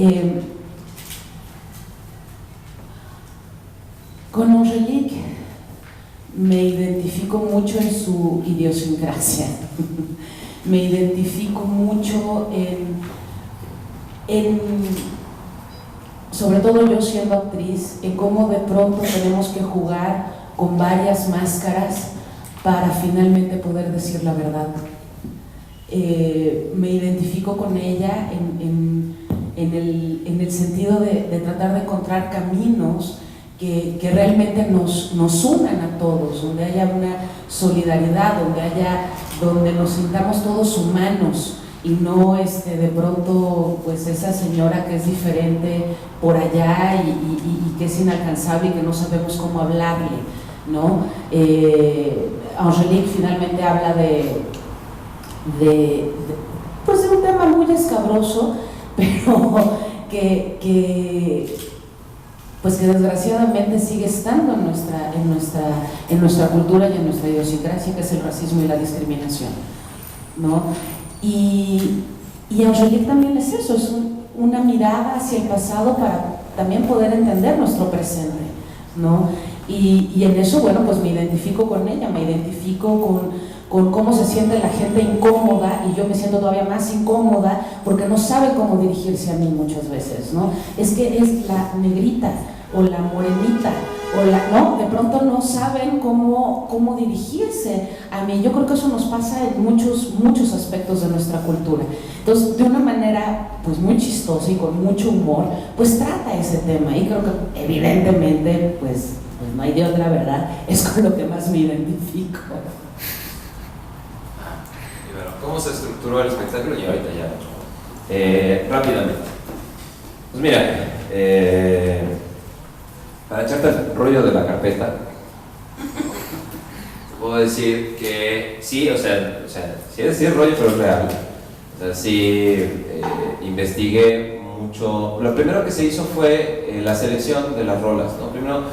Eh, con Angélique me identifico mucho en su idiosincrasia, me identifico mucho sobre todo yo siendo actriz, en cómo de pronto tenemos que jugar con varias máscaras para finalmente poder decir la verdad. Me identifico con ella en el sentido de tratar de encontrar caminos que realmente nos unan a todos, donde haya una solidaridad, donde nos sintamos todos humanos y no de pronto pues esa señora que es diferente por allá y que es inalcanzable y que no sabemos cómo hablarle, ¿no? Angélique finalmente habla pues de un tema muy escabroso, pero que desgraciadamente sigue estando en nuestra cultura y en nuestra idiosincrasia, que es el racismo y la discriminación, ¿no? Y Angélique también es eso, es una mirada hacia el pasado para también poder entender nuestro presente, ¿no? Y en eso, bueno, pues me identifico con ella, me identifico con cómo se siente la gente incómoda, y yo me siento todavía más incómoda porque no sabe cómo dirigirse a mí muchas veces, ¿no? Es que es la negrita o la morenita ¿no? De pronto no saben cómo dirigirse a mí. Yo creo que eso nos pasa en muchos aspectos de nuestra cultura. Entonces, de una manera pues muy chistosa y con mucho humor, pues trata ese tema, y creo que evidentemente pues no hay de otra, ¿verdad? Es con lo que más me identifico. Y bueno, ¿cómo se estructuró el espectáculo? Y ahorita ya rápidamente. Pues mira, para echarte el rollo de la carpeta, puedo decir que sí, o sea sí es rollo, pero es real. O sea, sí investigué mucho. Lo primero que se hizo fue la selección de las rolas, ¿no? Primero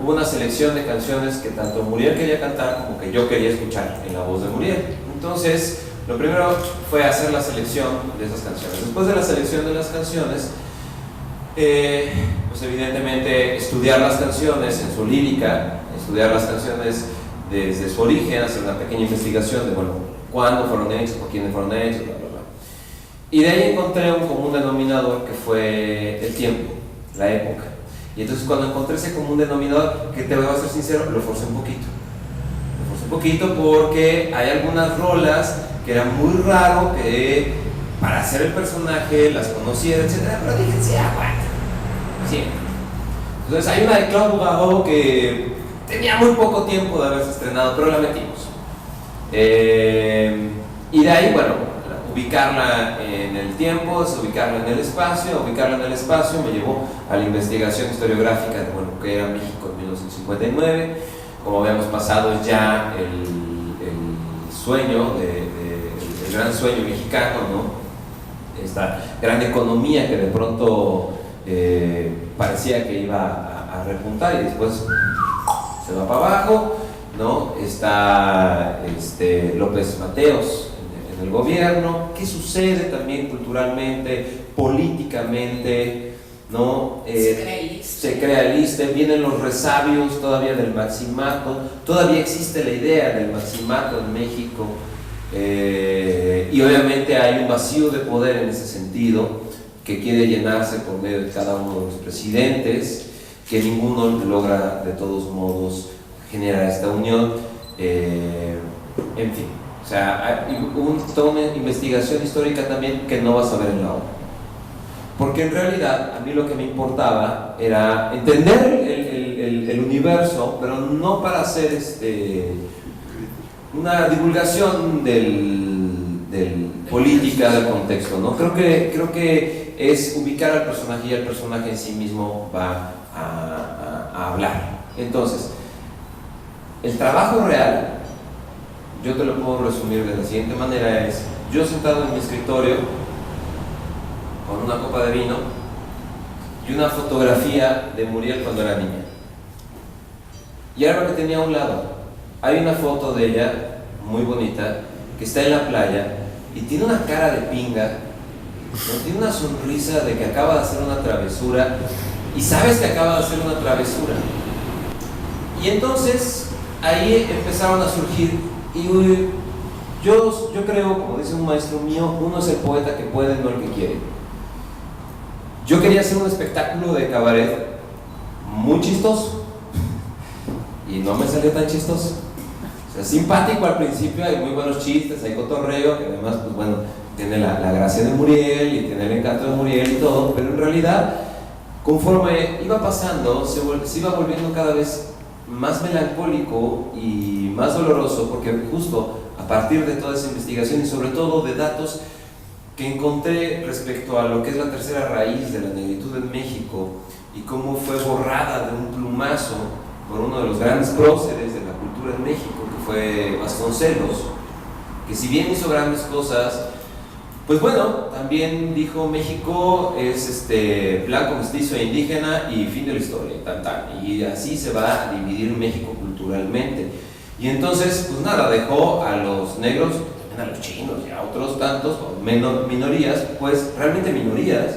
hubo una selección de canciones que tanto Muriel quería cantar como que yo quería escuchar en la voz de Muriel. Entonces, lo primero fue hacer la selección de esas canciones. Después de la selección de las canciones, pues evidentemente estudiar las canciones en su lírica, estudiar las canciones desde su origen, hacer una pequeña investigación de, bueno, cuándo fueron hechos, por quiénes fueron hechos, bla, bla, bla. Y de ahí encontré un común denominador que fue el tiempo, la época. Y entonces cuando encontré ese común denominador, que te voy a ser sincero, lo forcé un poquito. Lo forcé un poquito porque hay algunas rolas que era muy raro que para hacer el personaje las conociera, etcétera, pero dije, sí, aguanta. Sí. Entonces hay una de Claude Nougaro que tenía muy poco tiempo de haberse estrenado, pero la metimos. Y de ahí, bueno, ubicarla en el tiempo, ubicarla en el espacio. Ubicarla en el espacio me llevó a la investigación historiográfica de, bueno, que era México en 1959. Como habíamos pasado ya el sueño, el gran sueño mexicano, ¿no? Esta gran economía que de pronto parecía que iba a repuntar y después se va para abajo, ¿no? Está López Mateos en el gobierno. ¿Qué sucede también culturalmente, políticamente, ¿no? Se crea el ISSSTE, vienen los resabios todavía del maximato, todavía existe la idea del maximato en México, y obviamente hay un vacío de poder en ese sentido que quiere llenarse por medio de cada uno de los presidentes, que ninguno logra de todos modos generar esta unión, en fin. O sea, hay toda una investigación histórica también que no vas a ver en la obra. Porque en realidad a mí lo que me importaba era entender el universo, pero no para hacer una divulgación del política del contexto, ¿no? Creo que es ubicar al personaje y el personaje en sí mismo va a hablar. Entonces, el trabajo real, yo te lo puedo resumir de la siguiente manera: es yo sentado en mi escritorio con una copa de vino y una fotografía de Muriel cuando era niña. Y ahora lo que tenía a un lado, hay una foto de ella muy bonita que está en la playa y tiene una cara de pinga ¿no? Tiene una sonrisa de que acaba de hacer una travesura y sabes que acaba de hacer una travesura. Y entonces ahí empezaron a surgir, y yo creo, como dice un maestro mío, uno es el poeta que puede, no el que quiere. Yo quería hacer un espectáculo de cabaret muy chistoso y no me salió tan chistoso. O sea, simpático al principio, hay muy buenos chistes, hay cotorreo, que además, pues bueno, tiene la gracia de Muriel y tiene el encanto de Muriel y todo, pero en realidad, conforme iba pasando, se iba volviendo cada vez más melancólico y más doloroso, porque justo a partir de toda esa investigación y sobre todo de datos que encontré respecto a lo que es la tercera raíz de la negritud en México y cómo fue borrada de un plumazo por uno de los grandes próceres de la cultura en México, que fue Vasconcelos, que si bien hizo grandes cosas, pues bueno, también dijo México es blanco, mestizo e indígena y fin de la historia, y así se va a dividir México culturalmente. Y entonces, pues nada, dejó a los negros, a los chinos y a otros tantos, minorías, pues realmente minorías,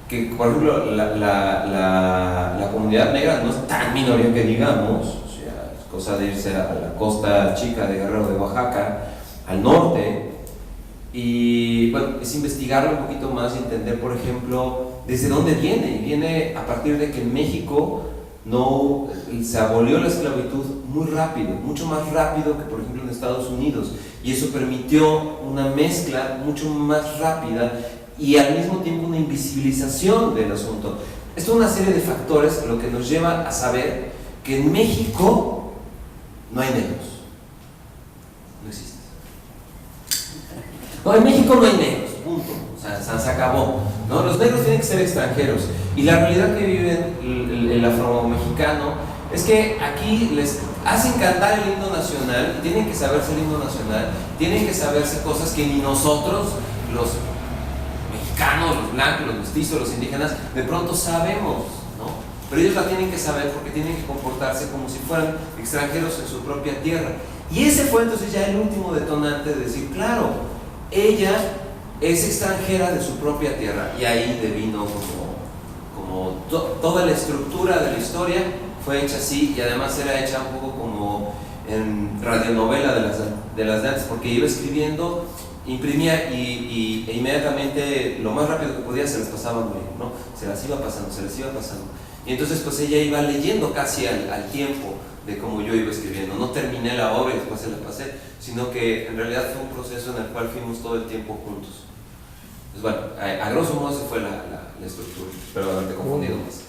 que por ejemplo la comunidad negra no es tan minoría que digamos, o sea, es cosa de irse a la costa chica de Guerrero de Oaxaca, al norte, y bueno, es investigarlo un poquito más y entender, por ejemplo, desde dónde viene. Y viene a partir de que en México no se abolió la esclavitud muy rápido, mucho más rápido que por ejemplo en Estados Unidos, y eso permitió una mezcla mucho más rápida y al mismo tiempo una invisibilización del asunto. Esto es una serie de factores lo que nos lleva a saber que en México no hay negros, no existe. No, en México no hay negros, punto. O sea, se acabó, ¿no? Los negros tienen que ser extranjeros. Y la realidad que vive el afromexicano es que aquí les hacen cantar el himno nacional, y tienen que saberse el himno nacional, tienen que saberse cosas que ni nosotros, los mexicanos, los blancos, los mestizos, los indígenas, de pronto sabemos, ¿no? Pero ellos la tienen que saber porque tienen que comportarse como si fueran extranjeros en su propia tierra. Y ese fue entonces ya el último detonante de decir, claro, ella es extranjera de su propia tierra, y ahí devino como toda la estructura de la historia fue hecha así, y además era hecha un poco como en radionovela de las de antes, porque iba escribiendo, imprimía e inmediatamente, lo más rápido que podía, se las pasaba a Muriel, ¿no? Se las iba pasando. Y entonces pues ella iba leyendo casi al tiempo de cómo yo iba escribiendo. No terminé la obra y después se la pasé, sino que en realidad fue un proceso en el cual fuimos todo el tiempo juntos. Pues bueno, a grosso modo esa fue la estructura. Espero haberte confundido más.